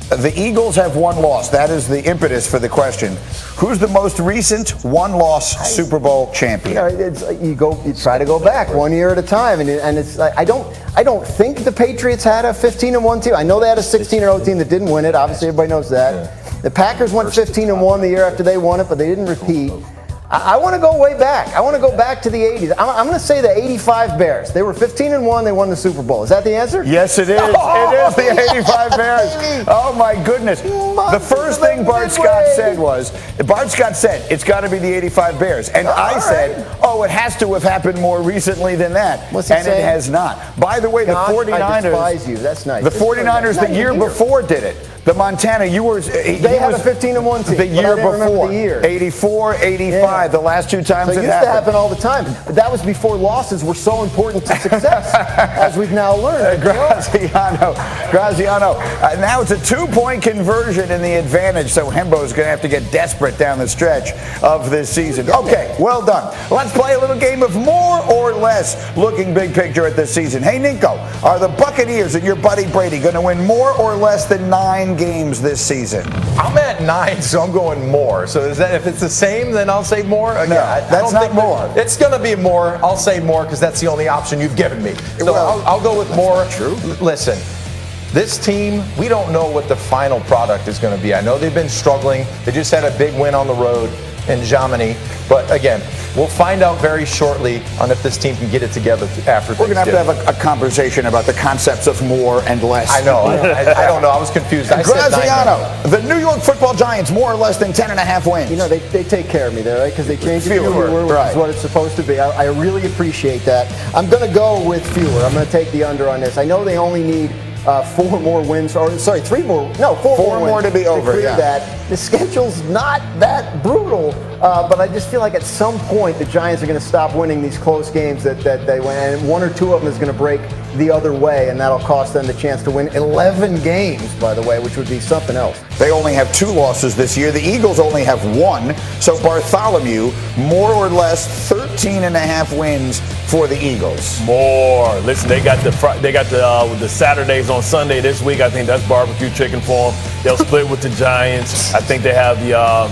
The Eagles have one loss. That is the impetus for the question. Who's the most recent one-loss Super Bowl champion? You try to go back 1 year at a time, and it's like I don't think the Patriots had a 15-1 team. I know they had a 16-0 team that didn't win it. Obviously, everybody knows that. Yeah. The Packers went 15-1 the year after they won it, but they didn't repeat. I want to go way back. I want to go back to the 80s. I'm going to say the 85 Bears. They were 15-1. They won the Super Bowl. Is that the answer? Yes, it is. Oh, it is the 85 Bears. Oh, my goodness. The first thing Bart Scott said was, it's got to be the 85 Bears. And I said, it has to have happened more recently than that. What's he saying? And it has not. By the way, the 49ers. I despise you. That's nice. The 49ers the year before did it. The Montana, they had a 15-1 team. The year before. The year. 84, 85, the last two times it used to happen all the time. But that was before losses were so important to success, as we've now learned. Graziano. Now it's a 2-point conversion in the advantage, so Hembo's going to have to get desperate down the stretch of this season. Okay, well done. Let's play a little game of more or less, looking big picture at this season. Hey, Nico, are the Buccaneers and your buddy Brady going to win more or less than 9 games this season? I'm at 9, so I'm going more. So is that if it's the same, then I'll say more? No, that's not more. It's going to be more. I'll say more because that's the only option you've given me. So I'll go with more. True. Listen, this team, we don't know what the final product is going to be. I know they've been struggling. They just had a big win on the road in Germany. But again, we'll find out very shortly on if this team can get it together after We're going to have a conversation about the concepts of more and less. I know. I don't know. I was confused. Graziano, the New York Football Giants, more or less than 10.5 wins. You know, they take care of me there, right? Because they changed it to fewer, which is what it's supposed to be. I really appreciate that. I'm going to go with fewer. I'm going to take the under on this. I know they only need 4 more wins, or sorry, 3 more. No, 4 more to be over. To that. The schedule's not that brutal, but I just feel like at some point the Giants are going to stop winning these close games that they win, and 1 or 2 of them is going to break the other way, and that'll cost them the chance to win 11 games, by the way, which would be something else. They only have 2 losses this year. The Eagles only have 1. So Bartholomew, more or less 13.5 wins for the Eagles. More. Listen, they got the Saturdays on Sunday this week. I think that's barbecue chicken for them. They'll split with the Giants. I think they have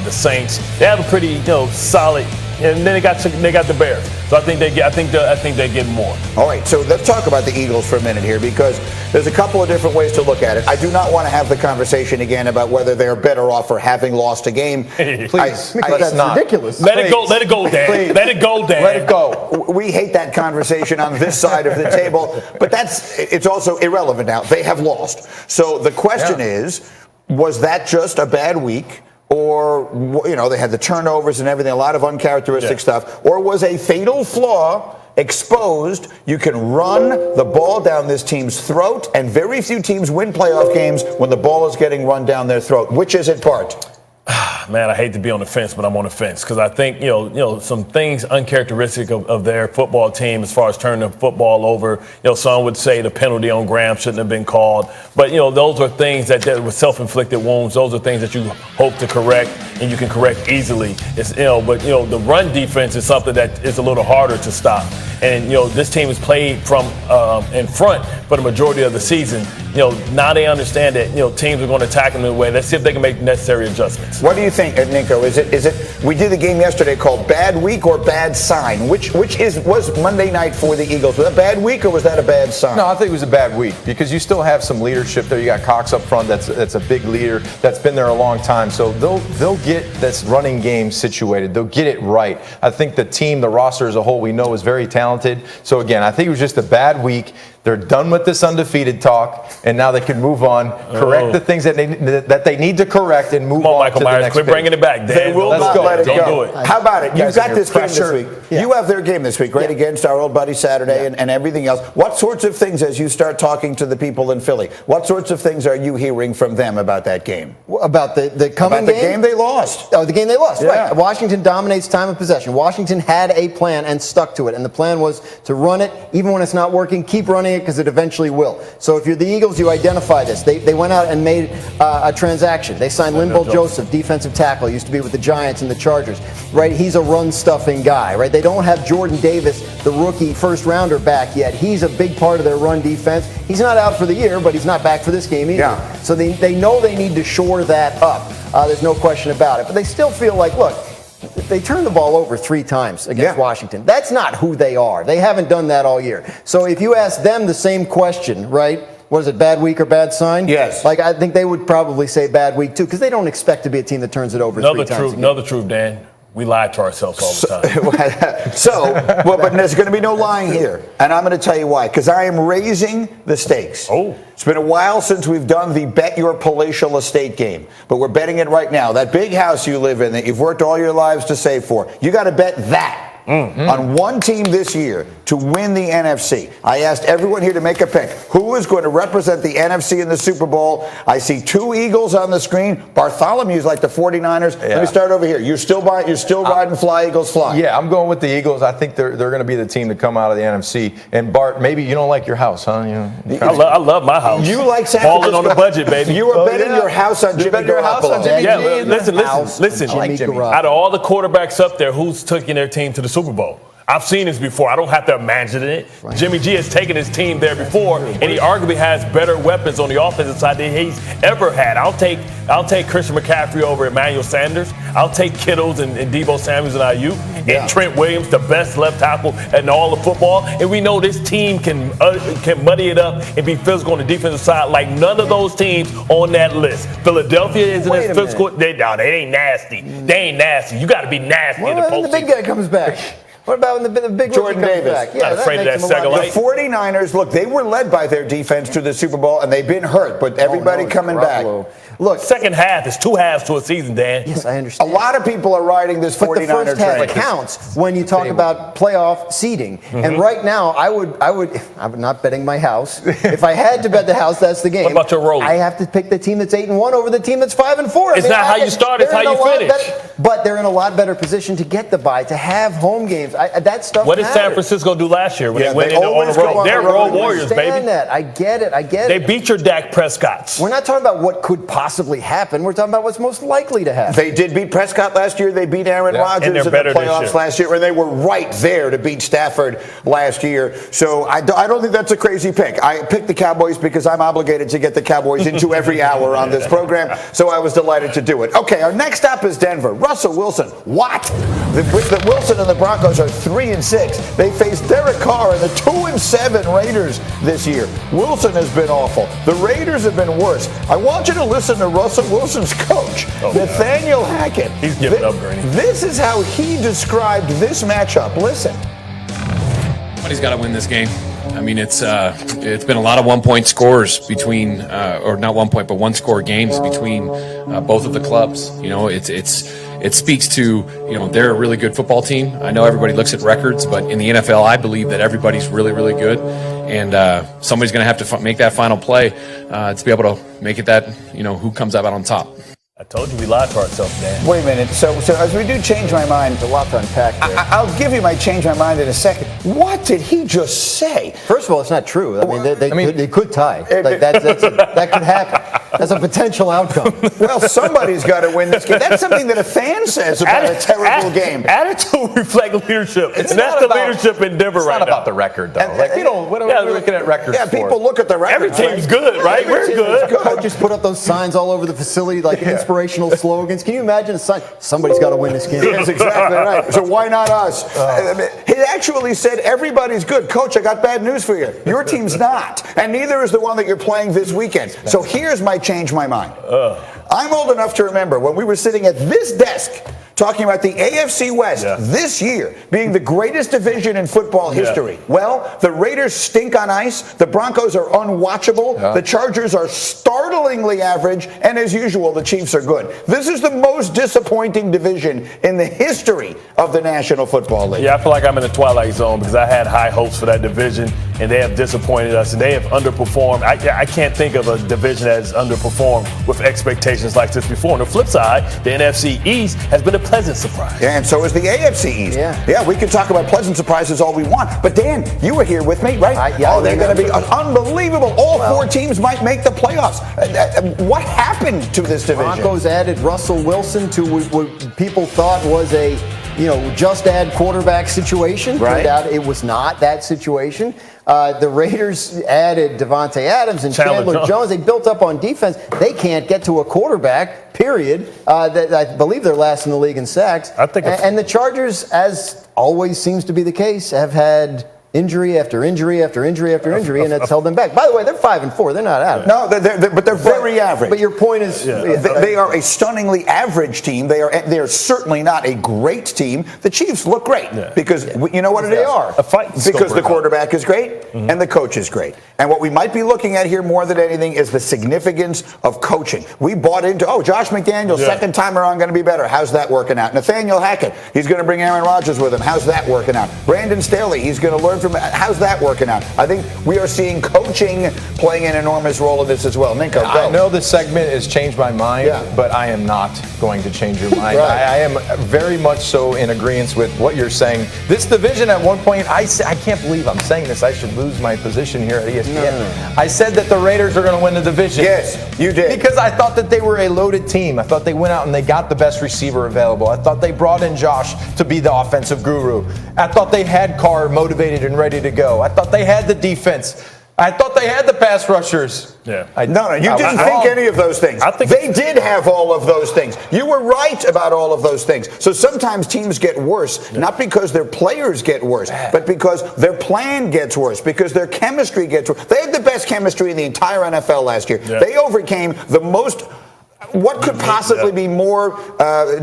the Saints. They have a pretty solid. And then they got the Bears. So I think they get more. All right, so let's talk about the Eagles for a minute here, because there's a couple of different ways to look at it. I do not want to have the conversation again about whether they're better off for having lost a game. Please, that's ridiculous. Let it go, Dan. Please. Let it go, Dan. Let it go. We hate that conversation on this side of the table, but it's also irrelevant now. They have lost. So the question is, was that just a bad week? Or, they had the turnovers and everything, a lot of uncharacteristic stuff. Or was a fatal flaw exposed? You can run the ball down this team's throat, and very few teams win playoff games when the ball is getting run down their throat. Which is it, Bart? Man, I hate to be on the fence, but I'm on the fence because I think some things uncharacteristic of their football team as far as turning the football over. Some would say the penalty on Graham shouldn't have been called, but those are things that were self-inflicted wounds. Those are things that you hope to correct, and you can correct easily. But the run defense is something that is a little harder to stop. And this team has played from in front for the majority of the season. Now they understand that teams are going to attack them in a way. Let's see if they can make necessary adjustments. What do you think, Nico? Is it? We did the game yesterday called Bad Week or Bad Sign. Which was Monday night for the Eagles? Was that a bad week or was that a bad sign? No, I think it was a bad week because you still have some leadership there. You got Cox up front. That's a big leader that's been there a long time. So they'll get this running game situated. They'll get it right. I think the team, the roster as a whole, we know is very talented. So again, I think it was just a bad week. They're done with this undefeated talk, and now they can move on, correct the things that they need to correct, and move on to the next. Quit bringing it back, Dan. They will not let it go. Do it. How about it? You've got this game this week. Yeah. You have their game this week, right, against our old buddy Saturday and everything else. What sorts of things, as you start talking to the people in Philly, what sorts of things are you hearing from them about that game? About the coming about the game they lost. Oh, the game they lost, right. Washington dominates time of possession. Washington had a plan and stuck to it, and the plan was to run it, even when it's not working, keep running it because it eventually will. So if you're the Eagles, you identify this. They went out and made a transaction. They signed Linval Joseph, defensive tackle, used to be with the Giants and the Chargers, right? He's a run-stuffing guy, right? They don't have Jordan Davis the rookie first-rounder back yet. He's a big part of their run defense. He's not out for the year, but he's not back for this game either. Yeah. So they know they need to shore that up. There's no question about it. But they still feel like, look, they turned the ball over 3 times against Washington. That's not who they are. They haven't done that all year. So if you ask them the same question, right? What is it, bad week or bad sign? Yes. Like, I think they would probably say bad week, too, because they don't expect to be a team that turns it over 3 times. Another truth, Dan. We lie to ourselves all the time. But there's going to be no lying here. And I'm going to tell you why. Because I am raising the stakes. Oh. It's been a while since we've done the Bet Your Palatial Estate game. But we're betting it right now. That big house you live in that you've worked all your lives to save for, you got to bet that. On one team this year to win the NFC. I asked everyone here to make a pick. Who is going to represent the NFC in the Super Bowl? I see 2 Eagles on the screen. Bartholomew's like the 49ers. Let me start over here. You're still riding Fly, Eagles, Fly. Yeah, I'm going with the Eagles. I think they're going to be the team to come out of the NFC. And Bart, maybe you don't like your house, huh? I love my house. You like San Balling Francisco. on the budget, baby. You were betting your house on Jimmy Garoppolo. Yeah, listen. Jimmy Garoppolo. Out of all the quarterbacks up there, who's taking their team to the Super Bowl? I've seen this before. I don't have to imagine it. Right. Jimmy G has taken his team there before, and he arguably has better weapons on the offensive side than he's ever had. I'll take Christian McCaffrey over Emmanuel Sanders. I'll take Kittles and Deebo Samuels and Ayuk and Trent Williams, the best left tackle in all of football. And we know this team can muddy it up and be physical on the defensive side like none of those teams on that list. Philadelphia isn't as physical. They ain't nasty. They ain't nasty. You got to be nasty in the postseason. The big guy comes back. What about when the big Jordan Davis? Back? Yeah, not afraid of that second light. The 49ers, look, they were led by their defense to the Super Bowl, and they've been hurt, but everybody coming back. Look, second half is 2 halves to a season, Dan. Yes, I understand. A lot of people are riding this 49er but the first half train. counts when you talk about playoff seeding. And right now, I'm not betting my house. If I had to bet the house, that's the game. What about your roller? I have to pick the team that's 8-1 over the team that's 5-4. It's not how you start, it's how you finish. But they're in a lot better position to get the bye, to have home games. That stuff What did matters. San Francisco do last year when they went on always the go road? on They're the road. road warriors, baby. I get it. They beat your Dak Prescotts. We're not talking about what could possibly happen. We're talking about what's most likely to happen. They did beat Prescott last year. They beat Aaron Rodgers in the playoffs last year, and they were right there to beat Stafford last year. So I don't think that's a crazy pick. I picked the Cowboys because I'm obligated to get the Cowboys into every hour on this program, so I was delighted to do it. Okay, our next stop is Denver. Russell Wilson. What? The Wilson and the Broncos are 3-6. They faced Derek Carr and the 2-7 Raiders this year. Wilson has been awful. The Raiders have been worse. I want you to listen to Russell Wilson's coach, Nathaniel Hackett. He's giving up, Greeny. This is how he described this matchup. Listen. Somebody's got to win this game. I mean, it's been a lot of 1-point scores between, or not 1 point, but 1-score games between both of the clubs. You know, it speaks to, you know, they're a really good football team. I know everybody looks at records, but in the NFL, I believe that everybody's really, really good. And somebody's going to have to make that final play to be able to make it that, you know, who comes out on top. I told you we lied to ourselves, Dan. Wait a minute. So as we do change my mind, There's a lot to unpack there. I'll give you my change my mind in a second. What did he just say? First of all, it's not true. I mean, they could tie. Like that could happen. That's a potential outcome. Well, somebody's got to win this game. That's something that a fan says about a terrible game. Attitude reflects leadership. That's the leadership in Denver right now. It's not about the record, though. What are we looking at records for? People look at the record. Every team's good, right? We're good. Coaches put up those signs all over the facility, like inspirational slogans. Can you imagine a sign? Somebody's got to win this game. That's exactly right. So why not us? He actually said everybody's good. Coach, I got bad news for you. Your team's not. And neither is the one that you're playing this weekend. So here's my change my mind. I'm old enough to remember when we were sitting at this desk talking about the AFC West this year being the greatest division in football history. Well, the Raiders stink on ice. The Broncos are unwatchable. The Chargers are startlingly average. And as usual, the Chiefs are good. This is the most disappointing division in the history of the National Football League. Yeah, I feel like I'm in the twilight zone because I had high hopes for that division, and they have disappointed us, and they have underperformed. I can't think of a division that has underperformed with expectations like this before. On the flip side, the NFC East has been a pleasant surprise. Yeah, and so is the AFC East. Yeah, we can talk about pleasant surprises all we want. But Dan, you were here with me, right? They're going to be unbelievable. All 4 teams might make the playoffs. What happened to this division? Broncos added Russell Wilson to what people thought was a just add quarterback situation. Right. Turned out it was not that situation. The Raiders added Devontae Adams and Chandler Jones. They built up on defense. They can't get to a quarterback, period. I believe they're last in the league in sacks. And the Chargers, as always seems to be the case, have had injury after injury after injury after injury, and it's held them back. By the way, they're 5-4. They're not out. No, but they're very average. But your point is, they are a stunningly average team. They are certainly not a great team. The Chiefs look great because you know what they are. Because the quarterback is great and the coach is great. And what we might be looking at here more than anything is the significance of coaching. We bought into Josh McDaniels, second time around, going to be better. How's that working out? Nathaniel Hackett, he's going to bring Aaron Rodgers with him. How's that working out? Brandon Staley, he's going to learn from. How's that working out? I think we are seeing coaching playing an enormous role in this as well. Ninko, go. I know this segment has changed my mind, but I am not going to change your mind. Right. I am very much so in agreement with what you're saying. This division at one point, I can't believe I'm saying this. I should lose my position here at ESPN. No. I said that the Raiders are going to win the division. Yes, you did. Because I thought that they were a loaded team. I thought they went out and they got the best receiver available. I thought they brought in Josh to be the offensive guru. I thought they had Carr motivated and ready to go. I thought they had the defense. I thought they had the pass rushers. Yeah. No, you didn't think any of those things. I think they did have all of those things. You were right about all of those things. So sometimes teams get worse, not because their players get worse, but because their plan gets worse, because their chemistry gets worse. They had the best chemistry in the entire NFL last year. Yeah. They overcame the most. What could possibly be more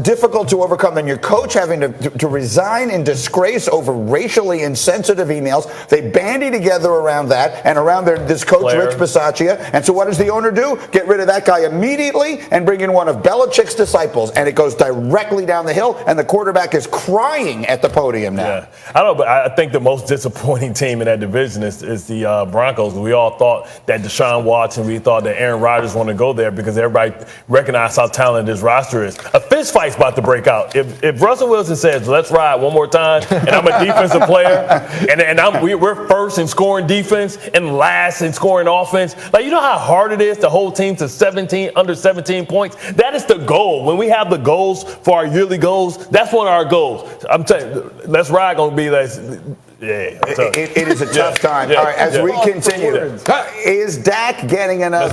difficult to overcome than your coach having to resign in disgrace over racially insensitive emails? They bandy together around that and around this coach, Rich Bisaccia. And so what does the owner do? Get rid of that guy immediately and bring in one of Belichick's disciples. And it goes directly down the hill, and the quarterback is crying at the podium now. Yeah. I don't know, but I think the most disappointing team in that division is the Broncos. We all thought that Deshaun Watson, we thought that Aaron Rodgers wanted to go there because everybody recognize how talented this roster is. A fist fight's about to break out. If Russell Wilson says, let's ride one more time, and I'm a defensive player, and we're first in scoring defense and last in scoring offense, like, you know how hard it is to hold teams to under 17 points? That is the goal. When we have the goals for our yearly goals, that's one of our goals. I'm telling you, let's ride going to be like, it is a tough time. All right, as we continue, is Dak getting enough